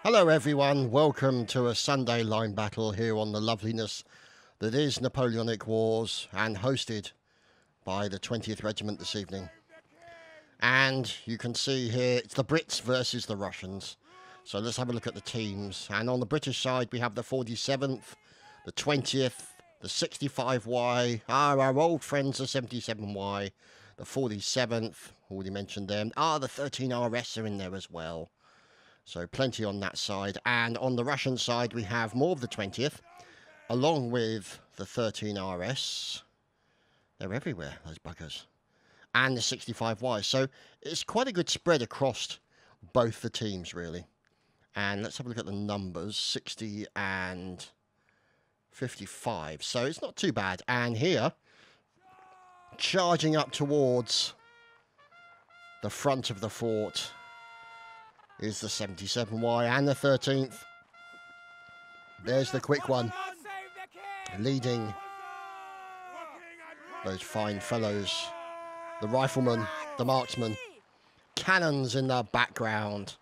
Hello everyone, welcome to a Sunday line battle here on the loveliness that is Napoleonic Wars and hosted by the 20th Regiment this evening. And you can see here it's the Brits versus the Russians. So let's have a look at the teams. And on the British side we have the 47th, the 20th, the 65Y, our old friends the 77Y, the 47th, already mentioned them, the 13RS are in there as well. So plenty on that side. And on the Russian side, we have more of the 20th, along with the 13RS. They're everywhere, those buggers. And the 65Y. So it's quite a good spread across both the teams, really. And let's have a look at the numbers. 60 and 55. So it's not too bad. And here, charging up towards the front of the fort, is the 77Y and the 13th. There's the quick one, leading those fine fellows. The riflemen, the marksmen, cannons in the background.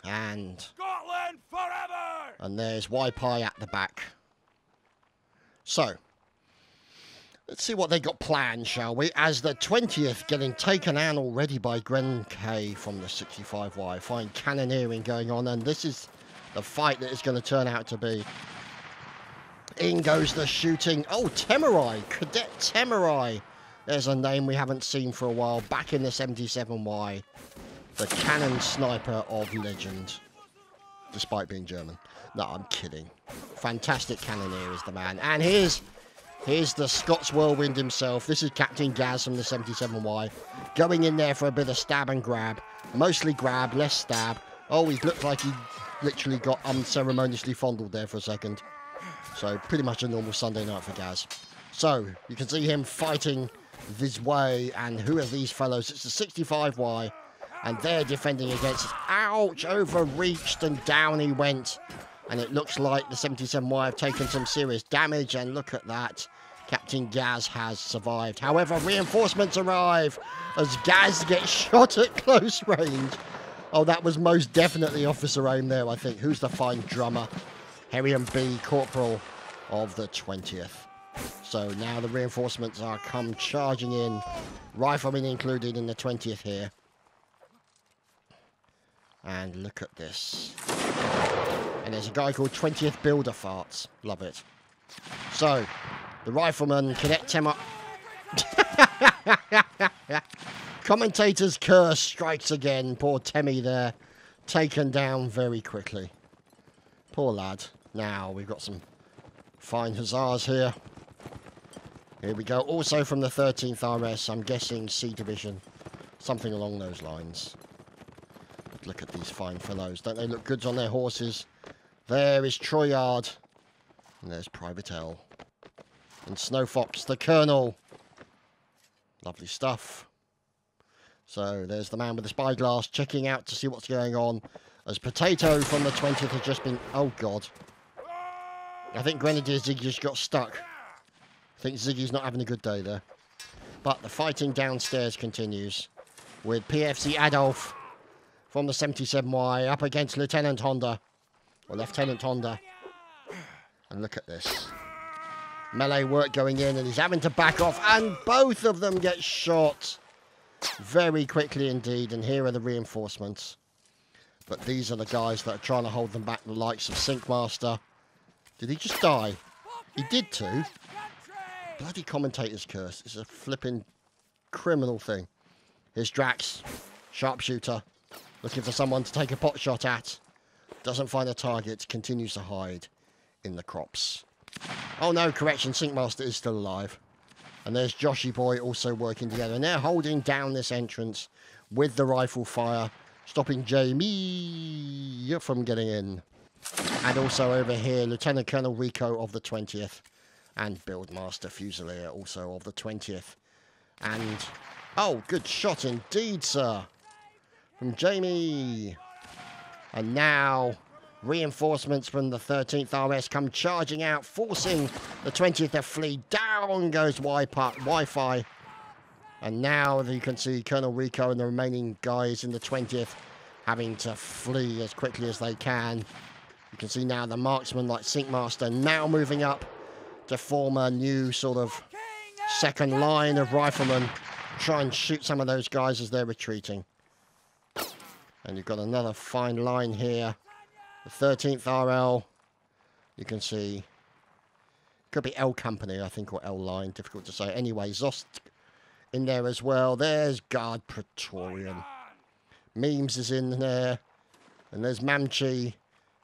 And there's YPI at the back. So, let's see what they got planned, shall we? As the 20th getting taken out already by Gren K from the 65Y. Fine cannoneering going on, and this is the fight that is going to turn out to be. In goes the shooting. Oh, Temurai, Cadet Temurai. There's a name we haven't seen for a while. Back in the 77Y. The cannon sniper of legend. Despite being German. No, I'm kidding. Fantastic cannoneer is the man. And here's the Scots whirlwind himself. This is Captain Gaz from the 77Y. Going in there for a bit of stab and grab. Mostly grab, less stab. Oh, he looked like he literally got unceremoniously fondled there for a second. So, pretty much a normal Sunday night for Gaz. So, you can see him fighting this way. And who are these fellows? It's the 65Y. And they're defending against it. Ouch! Overreached and down he went. And it looks like the 77Y have taken some serious damage. And look at that. Captain Gaz has survived. However, reinforcements arrive as Gaz gets shot at close range. Oh, that was most definitely officer aim there, I think. Who's the fine drummer? Harrion B, Corporal of the 20th. So now the reinforcements are come charging in. Riflemen included in the 20th here. And look at this. And there's a guy called 20th Builder Farts. Love it. So, the rifleman, Cadet Temmer. Commentator's curse strikes again. Poor Temmie there. Taken down very quickly. Poor lad. Now, we've got some fine hussars here. Here we go. Also from the 13th RS. I'm guessing C Division. Something along those lines. But look at these fine fellows. Don't they look good on their horses? There is Troyard. And there's Private L. And Snow Fox, the Colonel. Lovely stuff. So there's the man with the spyglass checking out to see what's going on. As Potato from the 20th has just been... Oh, God. I think Grenadier Ziggy just got stuck. I think Ziggy's not having a good day there. But the fighting downstairs continues. With PFC Adolf from the 77Y up against Lieutenant Honda. Or Lieutenant Honda. And look at this. Melee work going in, and he's having to back off, and both of them get shot very quickly indeed. And here are the reinforcements. But these are the guys that are trying to hold them back, the likes of Sinkmaster. Did he just die? He did too. Bloody commentator's curse. It's a flipping criminal thing. Here's Drax, sharpshooter, looking for someone to take a pot shot at. Doesn't find a target, continues to hide in the crops. Oh no, correction, Sinkmaster is still alive. And there's Joshy Boy also working together. And they're holding down this entrance with the rifle fire, stopping Jamie from getting in. And also over here, Lieutenant Colonel Rico of the 20th. And Buildmaster Fusilier also of the 20th. And, oh, good shot indeed, sir. From Jamie. And now, reinforcements from the 13th RS come charging out, forcing the 20th to flee. Down goes Wi-Fi. And now you can see Colonel Rico and the remaining guys in the 20th having to flee as quickly as they can. You can see now the marksman like Sinkmaster now moving up to form a new sort of second line of riflemen. Try and shoot some of those guys as they're retreating. And you've got another fine line here. The 13th RL. You can see. Could be L Company, I think, or L Line. Difficult to say. Anyway, Zost in there as well. There's Guard Praetorian. Memes is in there. And there's Mamchi.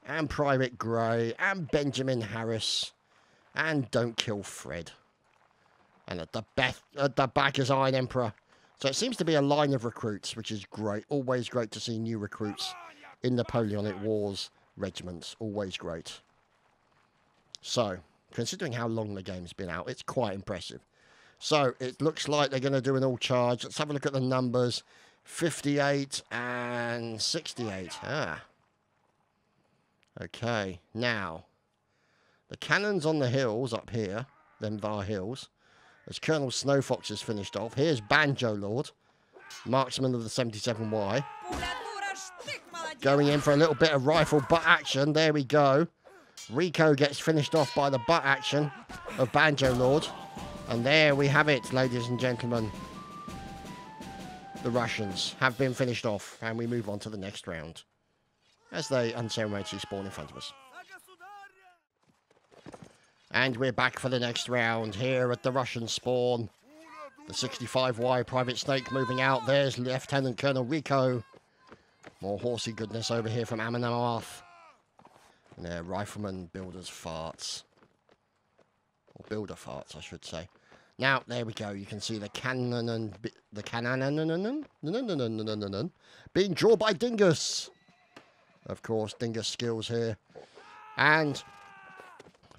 And Private Grey. And Benjamin Harris. And Don't Kill Fred. And at the back is Iron Emperor. So it seems to be a line of recruits, which is great. Always great to see new recruits in Napoleonic Wars regiments. Always great. So, considering how long the game's been out, it's quite impressive. So, it looks like they're going to do an all-charge. Let's have a look at the numbers. 58 and 68. Ah. Okay, now. The cannons on the hills up here, them Var Hills, as Colonel Snowfox is finished off. Here's Banjo Lord, marksman of the 77Y. Going in for a little bit of rifle butt action. There we go. Rico gets finished off by the butt action of Banjo Lord. And there we have it, ladies and gentlemen. The Russians have been finished off. And we move on to the next round, as they unceremoniously spawn in front of us. And we're back for the next round here at the Russian spawn. The 65Y Private Snake moving out. There's Lieutenant Colonel Rico. More horsey goodness over here from Amanamarth. And there, Rifleman Builder's Farts. Or Builder Farts, I should say. Now, there we go. You can see the cannon and the cannon being drawn by Dingus. Of course, Dingus skills here. And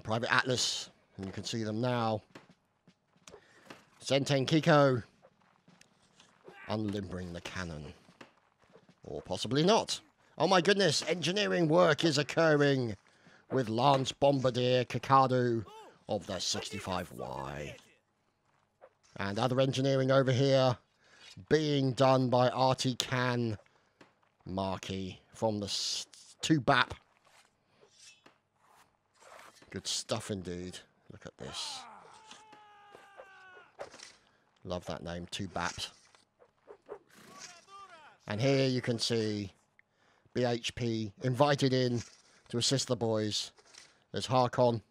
Private Atlas, and you can see them now. Senten Kiko unlimbering the cannon. Or possibly not. Oh my goodness, engineering work is occurring with Lance Bombardier Kakadu of the 65Y. And other engineering over here being done by Artie Can Markey from the 2BAP. Good stuff indeed. Look at this. Love that name, 2BAP. And here you can see BHP invited in to assist the boys. There's Harkon.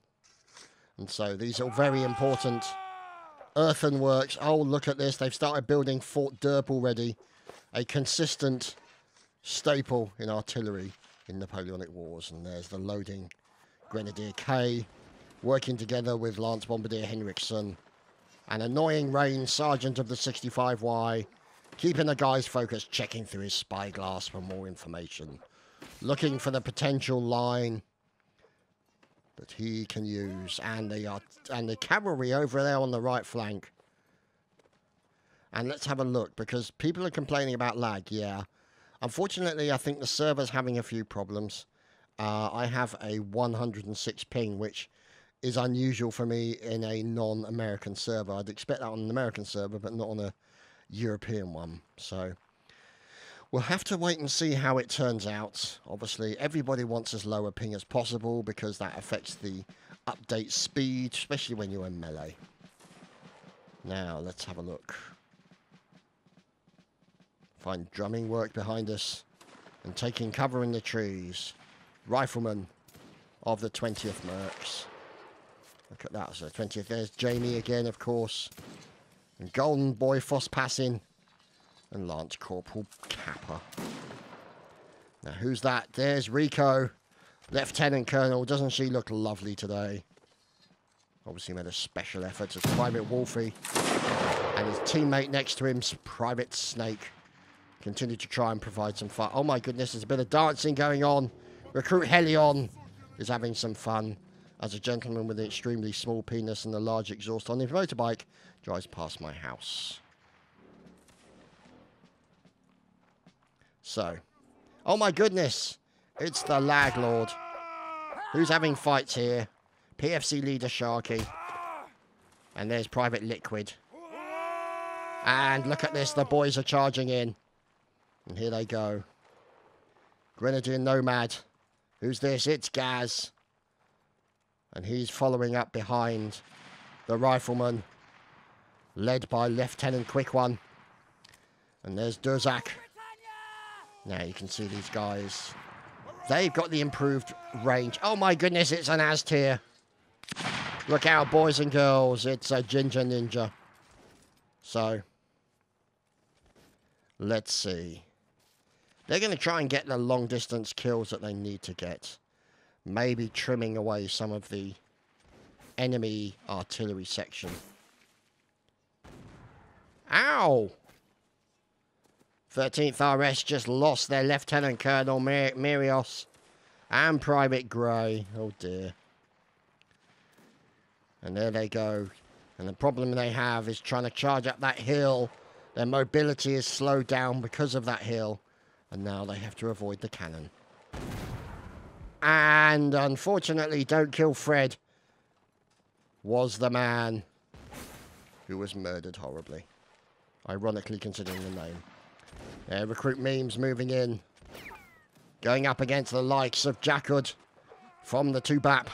And so these are very important earthenworks. Oh, look at this. They've started building Fort Derp already. A consistent staple in artillery in Napoleonic Wars. And there's the loading Grenadier K, working together with Lance Bombardier Henriksen, an annoying Rain Sergeant of the 65Y, keeping the guys focused, checking through his spyglass for more information, looking for the potential line that he can use, and the cavalry over there on the right flank. And let's have a look, because people are complaining about lag. Yeah, unfortunately, I think the server's having a few problems. I have a 106 ping, which is unusual for me in a non-American server. I'd expect that on an American server, but not on a European one. So we'll have to wait and see how it turns out. Obviously, everybody wants as low a ping as possible because that affects the update speed, especially when you're in melee. Now, let's have a look. Find drumming work behind us and taking cover in the trees. Rifleman of the 20th Mercs. Look at that, so 20th. There's Jamie again, of course. And Golden Boy Foss passing. And Lance Corporal Kappa. Now, who's that? There's Rico. Lieutenant Colonel. Doesn't she look lovely today? Obviously made a special effort as Private Wolfie. And his teammate next to him's Private Snake. Continue to try and provide some fun. Oh my goodness, there's a bit of dancing going on. Recruit Helion is having some fun as a gentleman with an extremely small penis and a large exhaust on his motorbike drives past my house. So, oh my goodness, it's the Lag Lord. Who's having fights here? PFC leader Sharky. And there's Private Liquid. And look at this, the boys are charging in. And here they go. Grenadier Nomad. Who's this? It's Gaz. And he's following up behind the rifleman, led by Lieutenant Quick One. And there's Durzak. Now you can see these guys. They've got the improved range. Oh my goodness, it's an Aztir. Look out, boys and girls. It's a Ginger Ninja. So, let's see. They're going to try and get the long distance kills that they need to get. Maybe trimming away some of the enemy artillery section. Ow! 13th RS just lost their Lieutenant Colonel Mirios and Private Grey. Oh dear. And there they go. And the problem they have is trying to charge up that hill. Their mobility is slowed down because of that hill. And now they have to avoid the cannon. And unfortunately, Don't Kill Fred was the man who was murdered horribly. Ironically, considering the name. Recruit Memes moving in. Going up against the likes of Jakkud from the Tubap.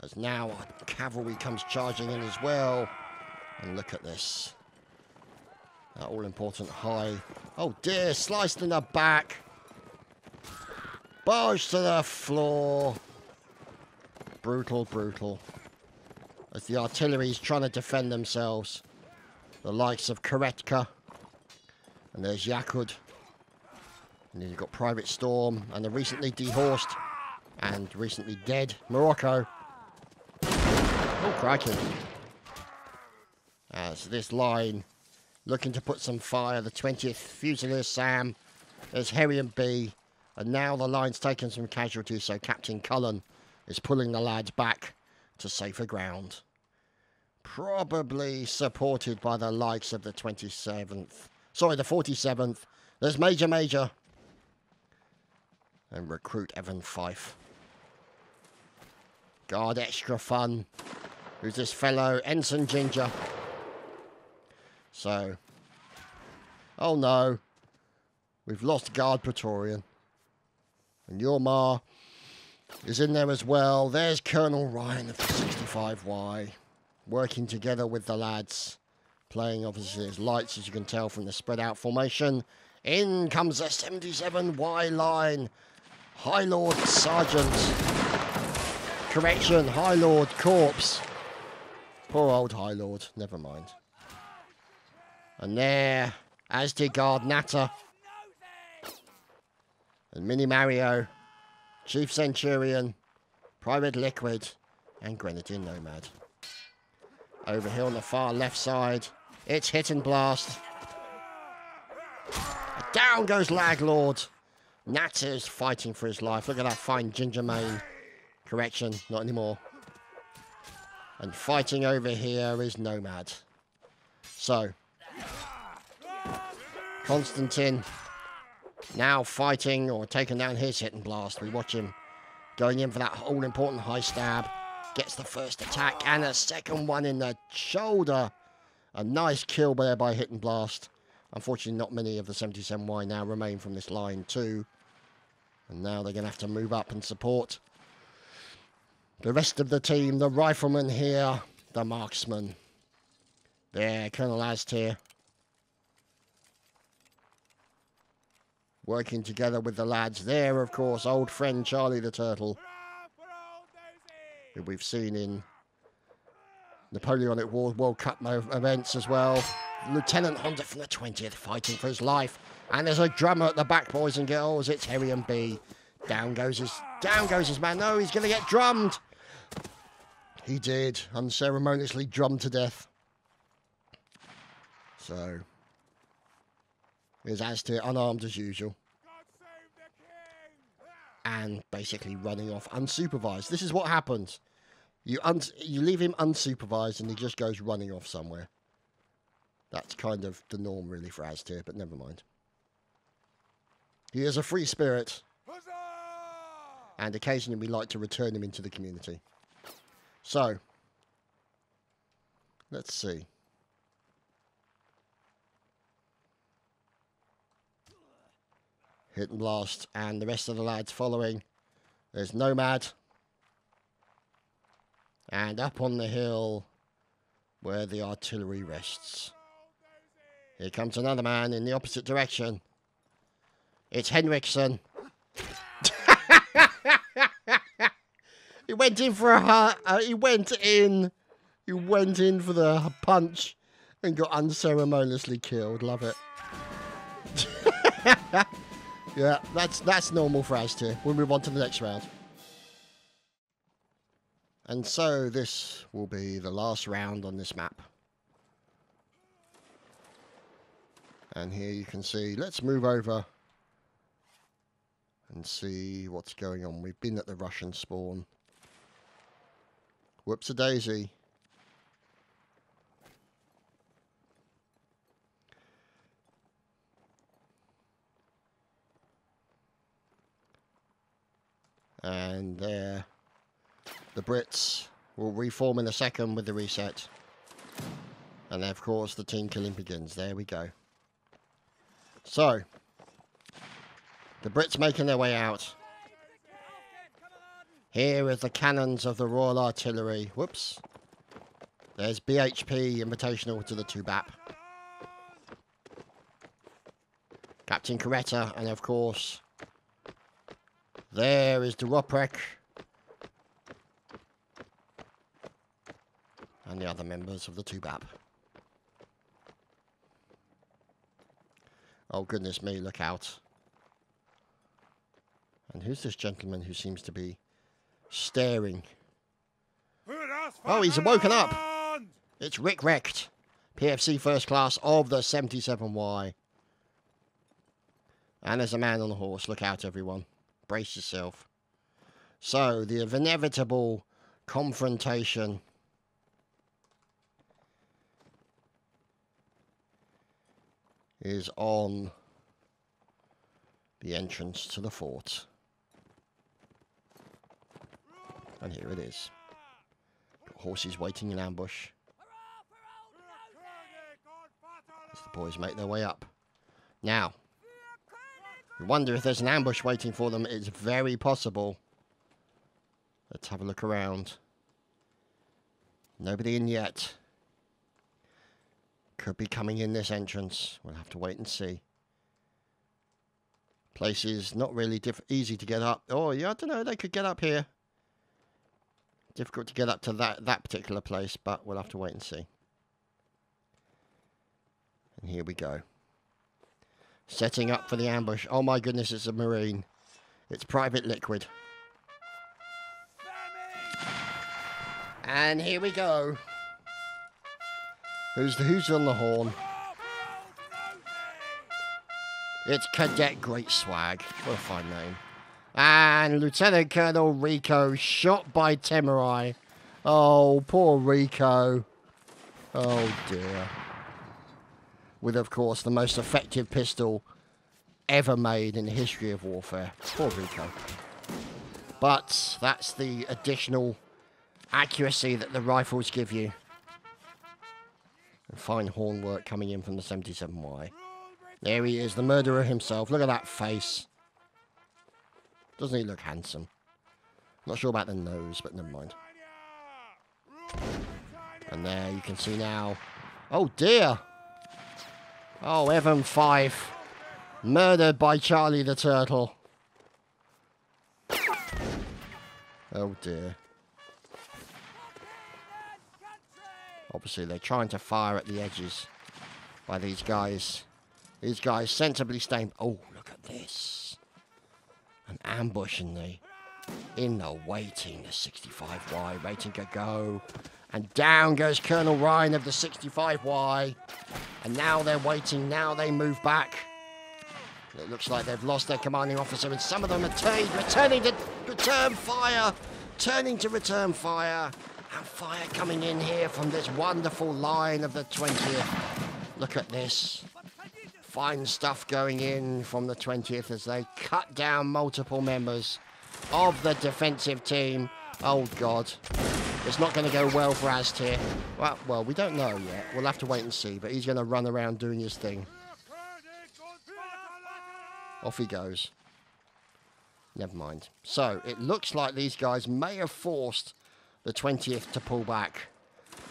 As now our cavalry comes charging in as well. And look at this. That all-important high. Oh dear, sliced in the back. Barged to the floor. Brutal, brutal. As the artillery is trying to defend themselves. The likes of Karetka. And there's Jakkud. And then you've got Private Storm. And the recently dehorsed and recently dead Morocco. Oh, crikey. As this line looking to put some fire. The 20th Fusiliers Sam. There's Harry and B. And now the line's taken some casualties. So Captain Cullen is pulling the lads back to safer ground. Probably supported by the likes of the 27th. Sorry, the 47th. There's Major. And Recruit Evan Fife. Guard Extra Fun. Who's this fellow? Ensign Ginger. So. Oh no. We've lost Guard Praetorian. And Yormar is in there as well. There's Colonel Ryan of the 65Y. Working together with the lads. Playing obviously as lights, as you can tell from the spread out formation. In comes the 77Y line. High Lord Sergeant. Correction, High Lord Corpse. Poor old High Lord, never mind. And there, Azdir Guard Natter. And Mini Mario. Chief Centurion. Private Liquid. And Grenadier Nomad. Over here on the far left side, it's Hit and Blast. Down goes Laglord. Natter's fighting for his life. Look at that fine ginger mane. Correction, not anymore. And fighting over here is Nomad. So, Constantine now fighting or taking down his Hit and Blast. We watch him going in for that all-important high stab. Gets the first attack and a second one in the shoulder. A nice kill there by Hit and Blast. Unfortunately, not many of the 77Y now remain from this line too. And now they're going to have to move up and support the rest of the team. The rifleman here, the marksman. There, Colonel Aztir. Working together with the lads there, of course, old friend Charlie the Turtle. Who we've seen in Napoleonic War World Cup events as well. Lieutenant Honda from the 20th fighting for his life. And there's a drummer at the back, boys and girls. It's Harry and B. Down goes his man. No, he's going to get drummed. He did. Unceremoniously drummed to death. So, here's Aztir unarmed as usual. And basically running off unsupervised. This is what happens. You leave him unsupervised and he just goes running off somewhere. That's kind of the norm really for Aztir, but never mind. He is a free spirit. And occasionally we like to return him into the community. So, let's see. Hit and blast. And the rest of the lads following. There's Nomad. And up on the hill where the artillery rests. Here comes another man in the opposite direction. It's Henriksen. He went in for he went in for the punch and got unceremoniously killed. Love it. Yeah, that's normal for us too. We'll move on to the next round. And so this will be the last round on this map. And here you can see, let's move over and see what's going on. We've been at the Russian spawn. Whoops-a-daisy. And there, the Brits will reform in a second with the reset. And then, of course, the team killing begins. There we go. So, the Brits making their way out. Here are the cannons of the Royal Artillery. Whoops. There's BHP Invitational to the 2BAP. Captain Coretta, and of course, there is the Roprek. And the other members of the 2BAP. Oh, goodness me, look out. And who's this gentleman who seems to be staring? Oh, he's woken up. It's Rick Recht, PFC First Class of the 77Y. And there's a man on a horse. Look out, everyone. Brace yourself. So, the inevitable confrontation is on the entrance to the fort. And here it is. Got horses waiting in ambush as the boys make their way up. Now, you wonder if there's an ambush waiting for them. It's very possible. Let's have a look around. Nobody in yet. Could be coming in this entrance. We'll have to wait and see. Place is not really easy to get up. Oh, yeah, I don't know. They could get up here. Difficult to get up to that particular place, but we'll have to wait and see. And here we go. Setting up for the ambush. Oh my goodness, it's a Marine. It's Private Liquid. And here we go. Who's on the horn? It's Cadet Great Swag. What a fine name. And Lieutenant Colonel Rico shot by Temurai. Oh, poor Rico. Oh dear. With, of course, the most effective pistol ever made in the history of warfare. Poor Rico. But that's the additional accuracy that the rifles give you. And fine horn work coming in from the 77Y. There he is, the murderer himself. Look at that face. Doesn't he look handsome? Not sure about the nose, but never mind. And there you can see now. Oh dear. Oh, Evan 5. Murdered by Charlie the Turtle. Oh dear. Obviously, they're trying to fire at the edges by these guys. These guys sensibly staying... Oh, look at this. An ambush in the waiting. The 65Y waiting to go. And down goes Colonel Ryan of the 65Y. And now they're waiting. Now they move back. It looks like they've lost their commanding officer. And some of them are returning to return fire. Turning to return fire. And fire coming in here from this wonderful line of the 20th. Look at this. Fine stuff going in from the 20th as they cut down multiple members of the defensive team. Oh, God. It's not going to go well for Ast here. Well, we don't know yet. We'll have to wait and see. But he's going to run around doing his thing. Off he goes. Never mind. So, it looks like these guys may have forced the 20th to pull back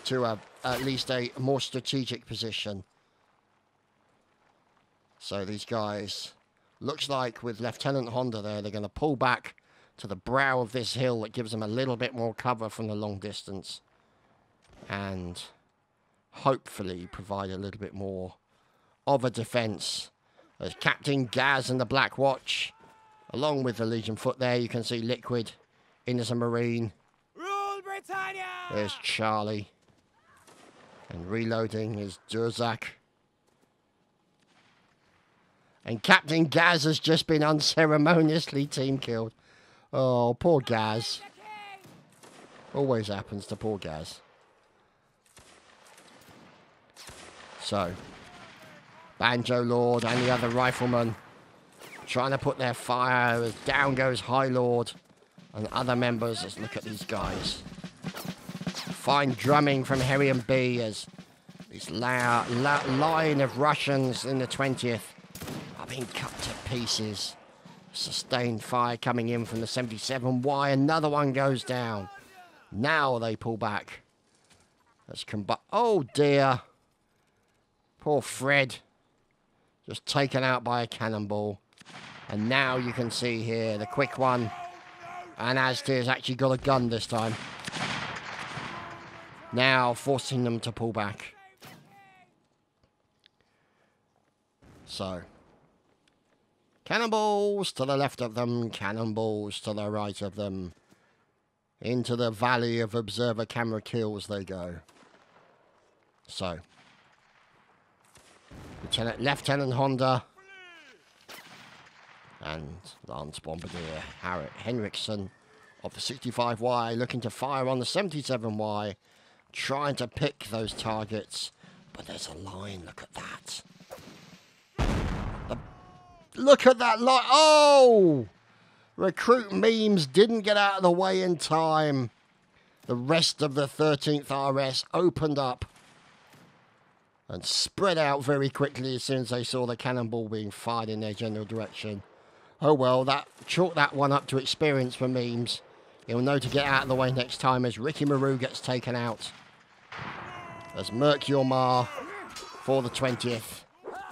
to at least a more strategic position. So, these guys, looks like with Lieutenant Honda there, they're going to pull back to the brow of this hill that gives them a little bit more cover from the long distance. And hopefully provide a little bit more of a defense. There's Captain Gaz and the Black Watch, along with the Legion Foot there. You can see Liquid in as a Marine. Rule Britannia! There's Charlie. And reloading is Durzak. And Captain Gaz has just been unceremoniously team killed. Oh, poor Gaz. Always happens to poor Gaz. So, Banjo Lord and the other riflemen trying to put their fire as down goes High Lord and other members. Let's look at these guys. Fine drumming from Harry and B as this line of Russians in the 20th are being cut to pieces. Sustained fire coming in from the 77Y. Another one goes down. Now they pull back. Let's combine. Oh dear. Poor Fred. Just taken out by a cannonball. And now you can see here the quick one. And Aztir's actually got a gun this time. Now forcing them to pull back. So. Cannonballs to the left of them, cannonballs to the right of them. Into the valley of observer camera kills they go. So. Lieutenant Honda. And Lance Bombardier Henriksen of the 65Y looking to fire on the 77Y. Trying to pick those targets. But there's a line, look at that. Look at that line. Oh! Recruit Memes didn't get out of the way in time. The rest of the 13th RS opened up and spread out very quickly as soon as they saw the cannonball being fired in their general direction. Oh well, chalk that one up to experience for Memes. He'll know to get out of the way next time as Ricky Maru gets taken out. As Mercure Mar for the 20th.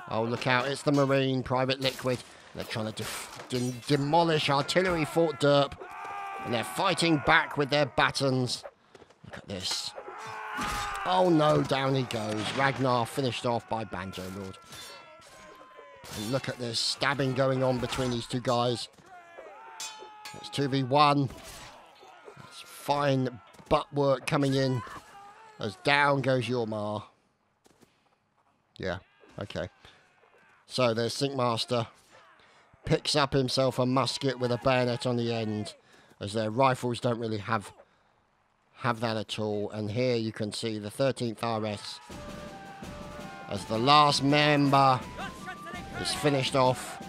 Oh, look out, it's the Marine, Private Liquid. They're trying to demolish Artillery Fort Derp. And they're fighting back with their batons. Look at this. Oh no, down he goes. Ragnar finished off by Banjo Lord. And look at this stabbing going on between these two guys. It's 2v1. It's fine butt work coming in. As down goes Yormar. Yeah, okay. So there's Sinkmaster. Picks up himself a musket with a bayonet on the end. As their rifles don't really have that at all. And here you can see the 13th RS. As the last member is finished off.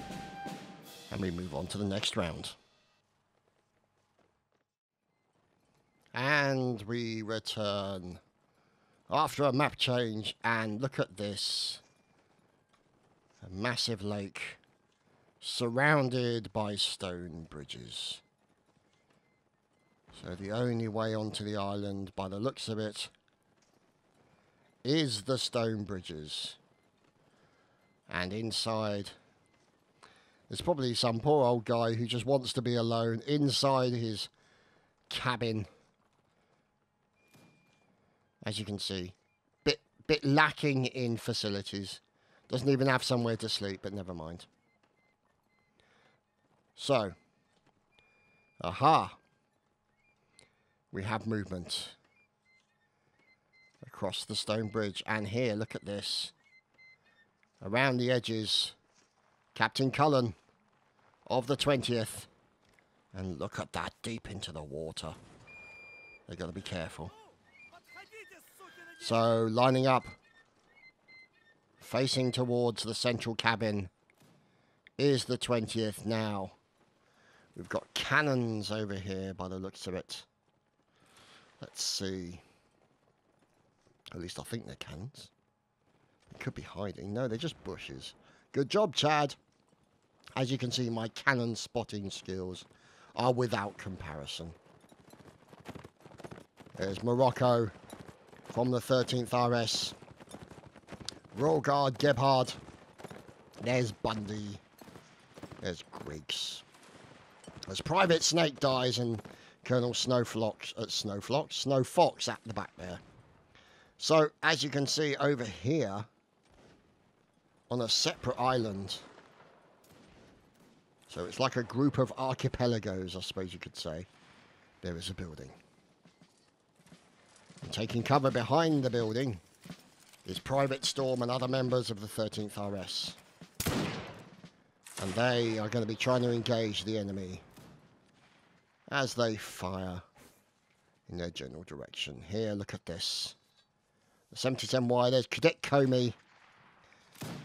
And we move on to the next round. And we return. After a map change. And look at this. A massive lake. Surrounded by stone bridges. So the only way onto the island, by the looks of it, is the stone bridges. And inside, there's probably some poor old guy who just wants to be alone inside his cabin. As you can see, bit lacking in facilities. Doesn't even have somewhere to sleep, but never mind. So, aha. We have movement across the stone bridge. And here, look at this. Around the edges, Captain Cullen of the 20th. And look at that, deep into the water. They've got to be careful. So, lining up, facing towards the central cabin, is the 20th now. We've got cannons over here by the looks of it. Let's see. At least I think they're cannons. They could be hiding. No, they're just bushes. Good job, Chad. As you can see, my cannon spotting skills are without comparison. There's Morocco from the 13th RS. Royal Guard, Gebhard. There's Bundy. There's Griggs. As Private Snake dies and Colonel Snowfox at the back there. So, as you can see over here, on a separate island, so it's like a group of archipelagos, I suppose you could say, there is a building. And taking cover behind the building is Private Storm and other members of the 13th RS. And they are going to be trying to engage the enemy as they fire in their general direction. Here, look at this. The 77Y, there's Cadet Comey.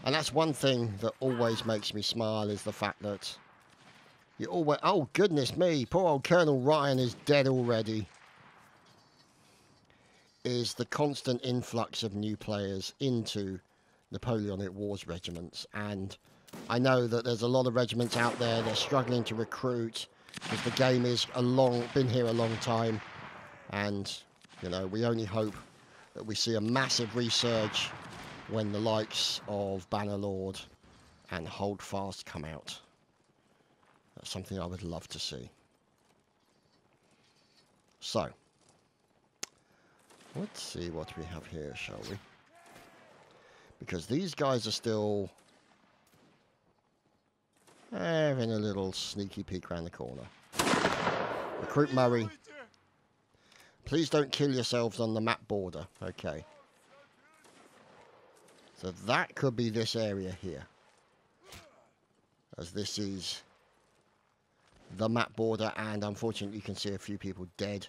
And that's one thing that always makes me smile, is the fact that you always... Oh, goodness me, poor old Colonel Ryan is dead already. Is the constant influx of new players into Napoleonic Wars regiments. And I know that there's a lot of regiments out there, they're struggling to recruit because the game is been here a long time. And, you know, we only hope that we see a massive resurge when the likes of Bannerlord and Holdfast come out. That's something I would love to see. So, let's see what we have here, shall we? Because these guys are still having a little sneaky peek around the corner. Recruit Murray. Please don't kill yourselves on the map border. Okay. So that could be this area here. As this is the map border, and unfortunately you can see a few people dead.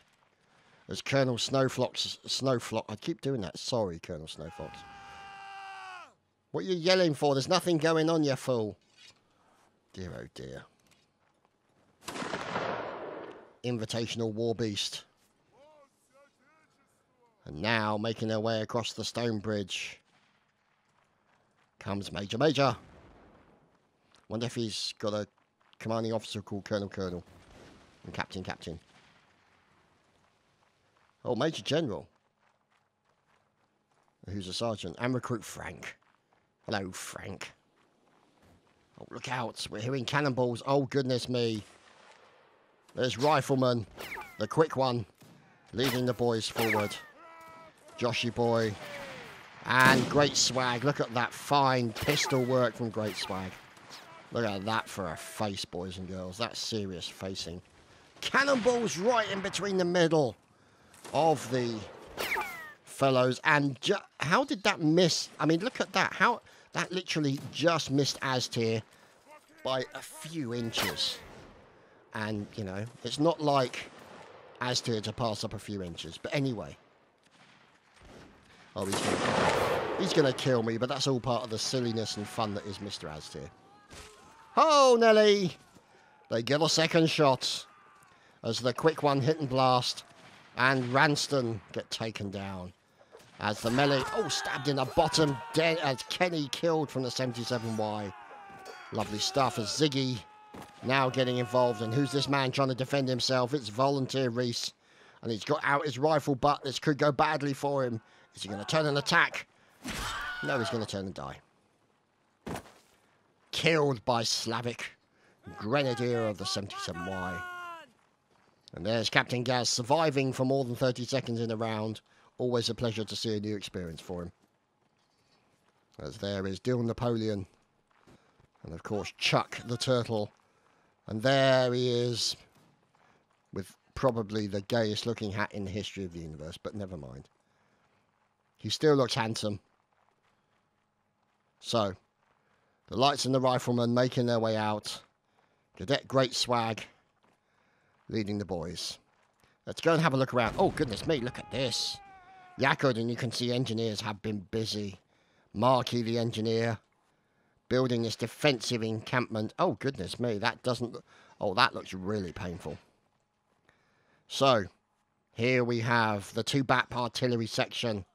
As Colonel Snowfox, I keep doing that. Sorry, Colonel Snowfox. What are you yelling for? There's nothing going on, you fool. Dear, oh dear. Invitational War Beast. And now, making their way across the stone bridge, comes Major. Wonder if he's got a commanding officer called Colonel. And Captain. Oh, Major General. Who's a sergeant. And Recruit Frank. Hello, Frank. Oh, look out. We're hearing cannonballs. Oh, goodness me. There's Rifleman. The quick one. Leading the boys forward. Joshy Boy. And Great Swag. Look at that fine pistol work from Great Swag. Look at that for a face, boys and girls. That's serious facing. Cannonballs right in between the middle of the fellows. And how did that miss? I mean, look at that. How that literally just missed Aztir by a few inches. And, you know, it's not like Aztir to pass up a few inches. But anyway. Oh, he's gonna kill me, but that's all part of the silliness and fun that is Mr. Aztir. Oh, Nelly! They get a second shot as the quick one hit and blast, and Ranston get taken down as the melee. Oh, stabbed in the bottom, dead as Kenny killed from the 77Y. Lovely stuff as Ziggy now getting involved. And who's this man trying to defend himself? It's Volunteer Reese, and he's got out his rifle butt. This could go badly for him. Is he going to turn and attack? No, he's going to turn and die. Killed by Slavic, Grenadier of the 77Y. And there's Captain Gaz surviving for more than 30 seconds in a round. Always a pleasure to see a new experience for him. As there is Dill Napoleon. And of course Chuck the Turtle. And there he is. With probably the gayest looking hat in the history of the universe. But never mind. He still looks handsome. So, the Lights and the Riflemen making their way out. Cadet Great Swag leading the boys. Let's go and have a look around. Oh, goodness me, look at this. Yakut, and you can see engineers have been busy. Marky, the engineer, building this defensive encampment. Oh, goodness me, that doesn't... Oh, that looks really painful. So, here we have the 2 BAP artillery section.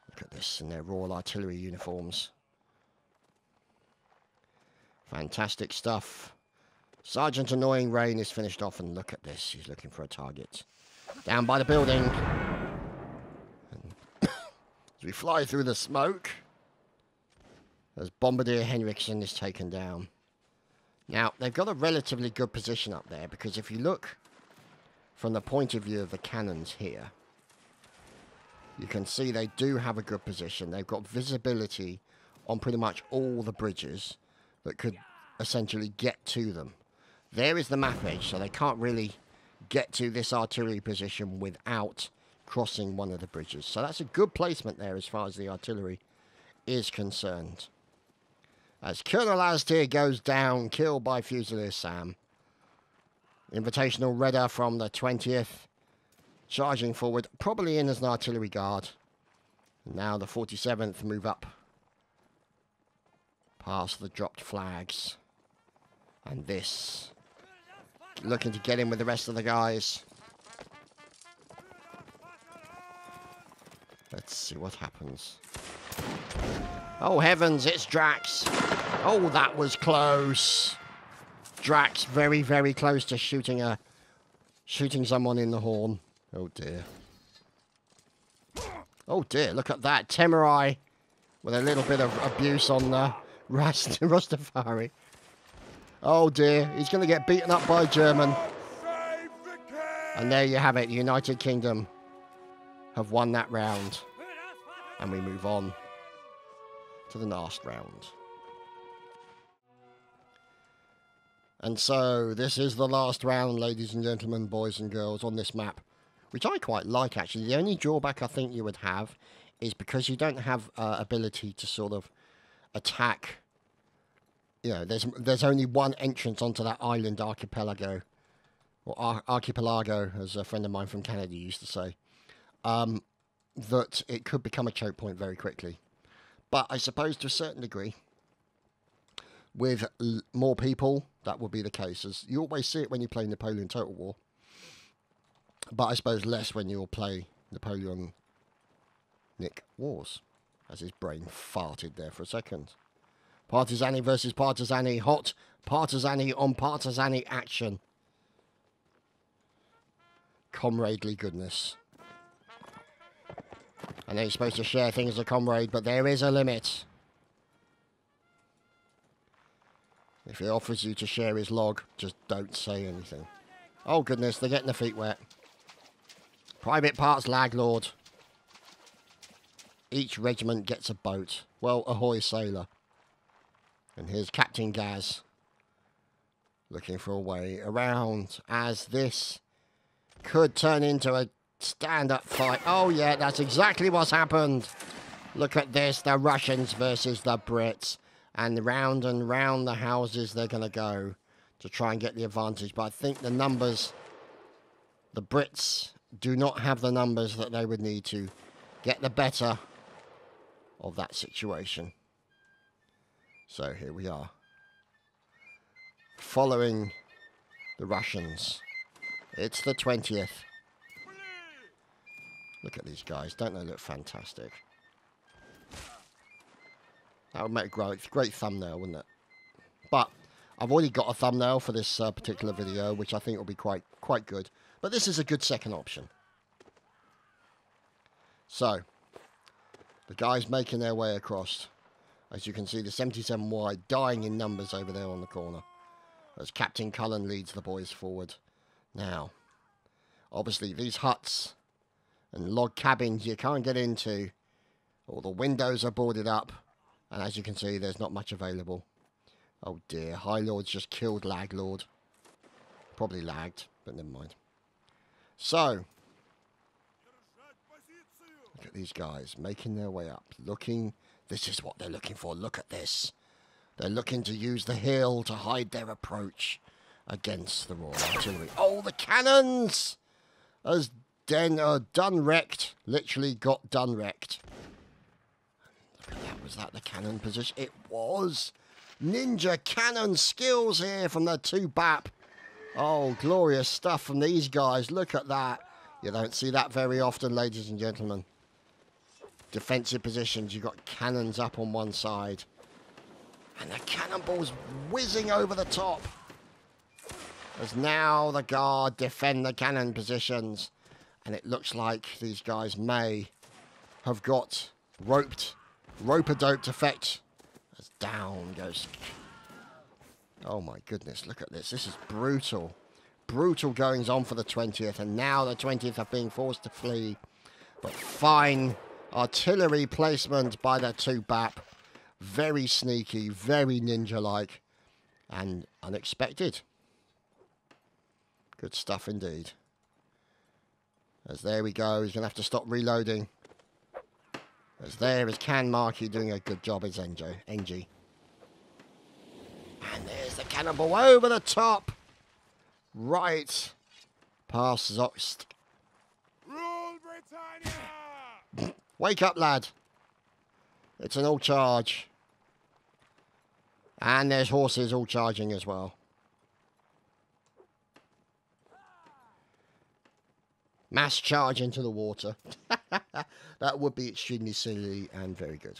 Look at this in their Royal Artillery uniforms. Fantastic stuff. Sergeant Annoying Rain is finished off, and look at this. He's looking for a target. Down by the building. As we fly through the smoke, as Bombardier Henriksen is taken down. Now, they've got a relatively good position up there, because if you look from the point of view of the cannons here, you can see they do have a good position. They've got visibility on pretty much all the bridges that could essentially get to them. There is the map edge, so they can't really get to this artillery position without crossing one of the bridges. So that's a good placement there as far as the artillery is concerned. As Colonel Astir goes down, killed by Fusilier Sam. Invitational Redder from the 20th. Charging forward, probably in as an artillery guard. Now the 47th move up past the dropped flags. And this, looking to get in with the rest of the guys. Let's see what happens. Oh heavens, it's Drax. Oh, that was close. Drax very, very close to shooting someone in the horn. Oh dear. Oh dear, look at that. Temurai with a little bit of abuse on the Rastafari. Oh dear, he's going to get beaten up by a German. And there you have it. The United Kingdom have won that round. And we move on to the last round. And so, this is the last round, ladies and gentlemen, boys and girls, on this map. Which I quite like, actually. The only drawback I think you would have is because you don't have ability to sort of attack. You know, there's only one entrance onto that island archipelago. Or archipelago, as a friend of mine from Canada used to say. That it could become a choke point very quickly. But I suppose to a certain degree, with more people, that would be the case. As you always see it when you play Napoleon Total War. But I suppose less when you'll play Napoleonic Wars. As his brain farted there for a second. Partisani versus Partisani. Hot Partisani on Partisani action. Comradely goodness. I know you're supposed to share things as a comrade, but there is a limit. If he offers you to share his log, just don't say anything. Oh goodness, they're getting their feet wet. Private Parts Laglord. Each regiment gets a boat. Well, ahoy sailor. And here's Captain Gaz. Looking for a way around as this could turn into a stand-up fight. Oh yeah, that's exactly what's happened. Look at this, the Russians versus the Brits. And round the houses they're going to go to try and get the advantage. But I think the numbers, the Brits do not have the numbers that they would need to get the better of that situation. So here we are. Following the Russians. It's the 20th. Look at these guys. Don't they look fantastic? That would make a great thumbnail, wouldn't it? But I've already got a thumbnail for this particular video, which I think will be quite good. But this is a good second option. So, the guys making their way across. As you can see, the 77 wide dying in numbers over there on the corner. As Captain Cullen leads the boys forward. Now, obviously these huts and log cabins you can't get into. All the windows are boarded up. And as you can see, there's not much available. Oh dear, High Lord's just killed Lag Lord. Probably lagged, but never mind. So, look at these guys making their way up. Looking, this is what they're looking for. Look at this. They're looking to use the hill to hide their approach against the Royal Artillery. Oh, the cannons! As done wrecked. Literally got done wrecked. Was that the cannon position? It was. Ninja cannon skills here from the 2 BAP. Oh, glorious stuff from these guys. Look at that. You don't see that very often, ladies and gentlemen. Defensive positions. You've got cannons up on one side. And the cannonballs whizzing over the top. As now the guard defend the cannon positions. And it looks like these guys may have got rope-a-dope effect. As down goes. Oh my goodness, look at this. This is brutal. Brutal goings on for the 20th. And now the 20th are being forced to flee. But fine artillery placement by the 2 BAP. Very sneaky, very ninja-like. And unexpected. Good stuff indeed. As there we go. He's going to have to stop reloading. As there is Can Markey doing a good job as NG. And there's the cannonball over the top. Right. Past Zoxt. Rule Britannia! Wake up, lad. It's an all charge. And there's horses all charging as well. Mass charge into the water. That would be extremely silly and very good.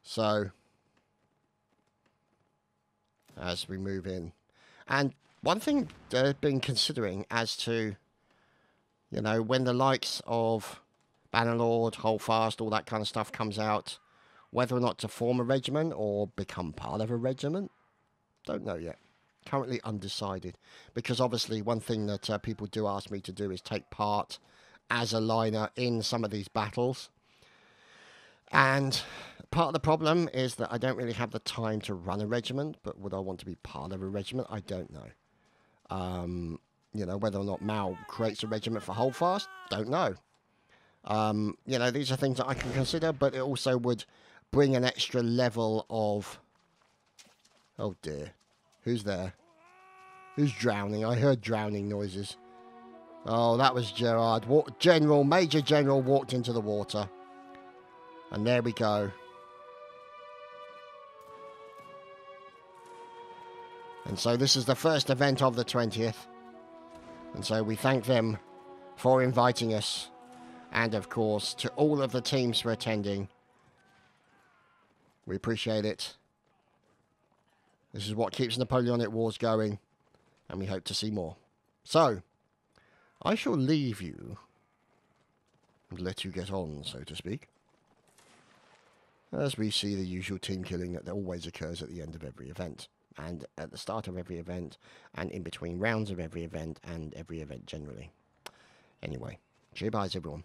So, as we move in. And one thing they've been considering as to, you know, when the likes of Bannerlord, Holdfast, all that kind of stuff comes out, whether or not to form a regiment or become part of a regiment, don't know yet. Currently undecided. Because obviously one thing that people do ask me to do is take part as a liner in some of these battles. And part of the problem is that I don't really have the time to run a regiment, but would I want to be part of a regiment? I don't know. You know, whether or not Mal creates a regiment for Holdfast, don't know. You know, these are things that I can consider, but it also would bring an extra level of... Oh dear. Who's there? Who's drowning? I heard drowning noises. Oh, that was Gerard. Major General walked into the water. And there we go. And so this is the first event of the 20th. And so we thank them for inviting us. And of course, to all of the teams for attending. We appreciate it. This is what keeps Napoleonic Wars going. And we hope to see more. So, I shall leave you. And let you get on, so to speak. As we see the usual team killing that always occurs at the end of every event. And at the start of every event. And in between rounds of every event. And every event generally. Anyway, cheer byes everyone.